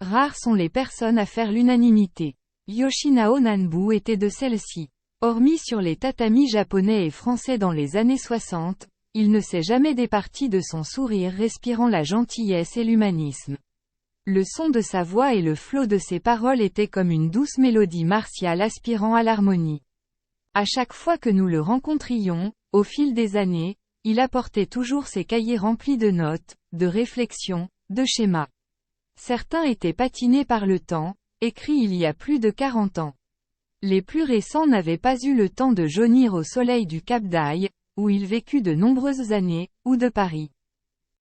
Rares sont les personnes à faire l'unanimité. Yoshinao Nanbu était de celles-ci. Hormis sur les tatamis japonais et français dans les années 60, il ne s'est jamais départi de son sourire respirant la gentillesse et l'humanisme. Le son de sa voix et le flot de ses paroles étaient comme une douce mélodie martiale aspirant à l'harmonie. À chaque fois que nous le rencontrions, au fil des années, il apportait toujours ses cahiers remplis de notes, de réflexions, de schémas. Certains étaient patinés par le temps, écrits il y a plus de 40 ans. Les plus récents n'avaient pas eu le temps de jaunir au soleil du Cap d'Aille, où il vécut de nombreuses années, ou de Paris.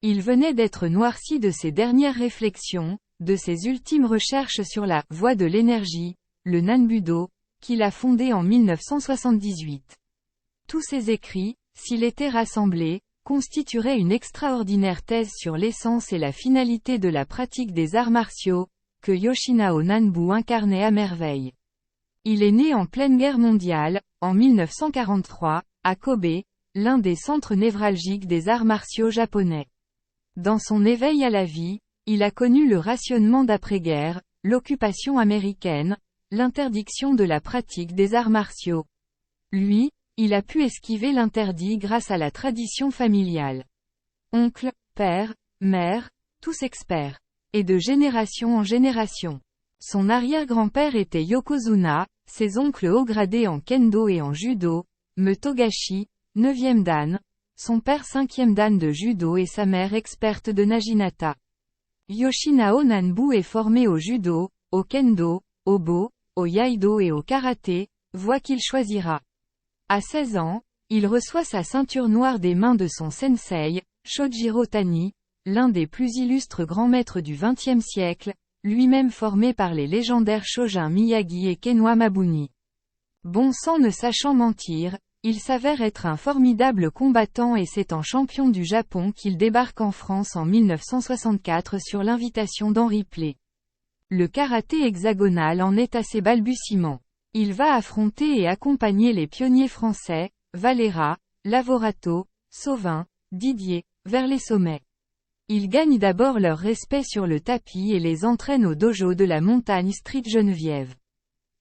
Il venait d'être noirci de ses dernières réflexions, de ses ultimes recherches sur la « voie de l'énergie », le Nanbudo, qu'il a fondé en 1978. Tous ces écrits, s'il était rassemblé, constitueraient une extraordinaire thèse sur l'essence et la finalité de la pratique des arts martiaux, que Yoshinao Nanbu incarnait à merveille. Il est né en pleine guerre mondiale, en 1943, à Kobe, l'un des centres névralgiques des arts martiaux japonais. Dans son éveil à la vie, il a connu le rationnement d'après-guerre, l'occupation américaine, l'interdiction de la pratique des arts martiaux. Lui, il a pu esquiver l'interdit grâce à la tradition familiale. Oncle, père, mère, tous experts. Et de génération en génération. Son arrière-grand-père était Yokozuna, ses oncles haut gradés en kendo et en judo, Togashi, 9e dan, son père 5e dan de judo et sa mère experte de naginata. Yoshinao Nanbu est formé au judo, au kendo, au bo, au iaido et au karaté, voie qu'il choisira. À 16 ans, il reçoit sa ceinture noire des mains de son sensei, Shojiro Tani, l'un des plus illustres grands maîtres du XXe siècle, lui-même formé par les légendaires Shojin Miyagi et Kenwa Mabuni. Bon sang ne sachant mentir, il s'avère être un formidable combattant et c'est en champion du Japon qu'il débarque en France en 1964 sur l'invitation d'Henri Play. Le karaté hexagonal en est à ses balbutiements. Il va affronter et accompagner les pionniers français, Valera, Lavorato, Sauvin, Didier, vers les sommets. Il gagne d'abord leur respect sur le tapis et les entraîne au dojo de la Montagne Street Geneviève.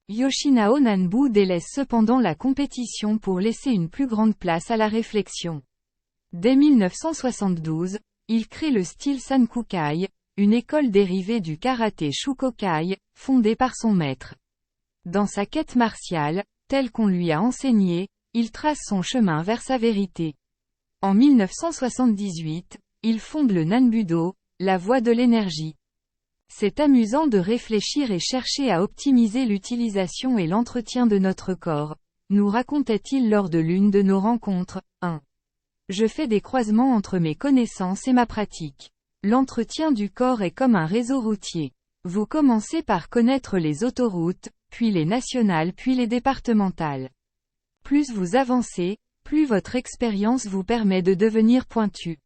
Yoshinao Nanbu délaisse cependant la compétition pour laisser une plus grande place à la réflexion. Dès 1972, il crée le style Sankukai, une école dérivée du karaté Shukokai, fondée par son maître. Dans sa quête martiale, telle qu'on lui a enseigné, il trace son chemin vers sa vérité. En 1978, il fonde le Nanbudo, la voie de l'énergie. C'est amusant de réfléchir et chercher à optimiser l'utilisation et l'entretien de notre corps, nous racontait-il lors de l'une de nos rencontres. 1. Je fais des croisements entre mes connaissances et ma pratique. L'entretien du corps est comme un réseau routier. Vous commencez par connaître les autoroutes, puis les nationales puis les départementales. Plus vous avancez, plus votre expérience vous permet de devenir pointu.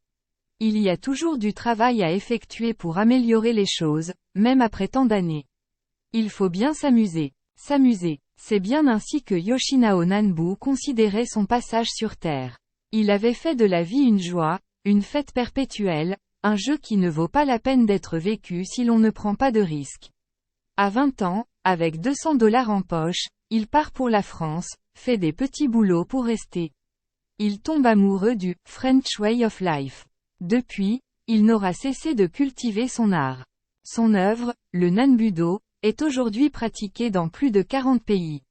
Il y a toujours du travail à effectuer pour améliorer les choses, même après tant d'années. Il faut bien s'amuser. S'amuser, c'est bien ainsi que Yoshinao Nanbu considérait son passage sur Terre. Il avait fait de la vie une joie, une fête perpétuelle, un jeu qui ne vaut pas la peine d'être vécu si l'on ne prend pas de risques. À 20 ans, avec $200 en poche, il part pour la France, fait des petits boulots pour rester. Il tombe amoureux du « French Way of Life ». Depuis, il n'aura cessé de cultiver son art. Son œuvre, le Nanbudo, est aujourd'hui pratiquée dans plus de 40 pays.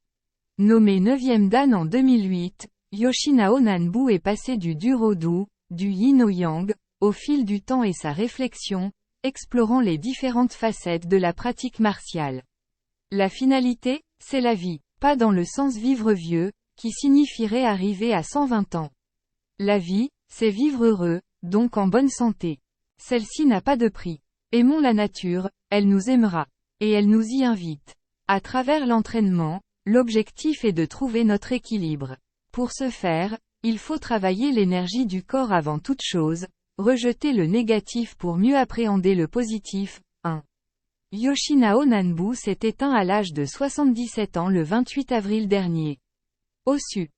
Nommé 9e dan en 2008, Yoshinao Nanbu est passé du dur au doux, du yin au yang, au fil du temps et sa réflexion, explorant les différentes facettes de la pratique martiale. La finalité, c'est la vie, pas dans le sens vivre vieux, qui signifierait arriver à 120 ans. La vie, c'est vivre heureux, donc en bonne santé. Celle-ci n'a pas de prix. Aimons la nature, elle nous aimera. Et elle nous y invite. À travers l'entraînement, l'objectif est de trouver notre équilibre. Pour ce faire, il faut travailler l'énergie du corps avant toute chose, rejeter le négatif pour mieux appréhender le positif. 1. Yoshinao Nanbu s'est éteint à l'âge de 77 ans le 28 avril dernier. Au Su.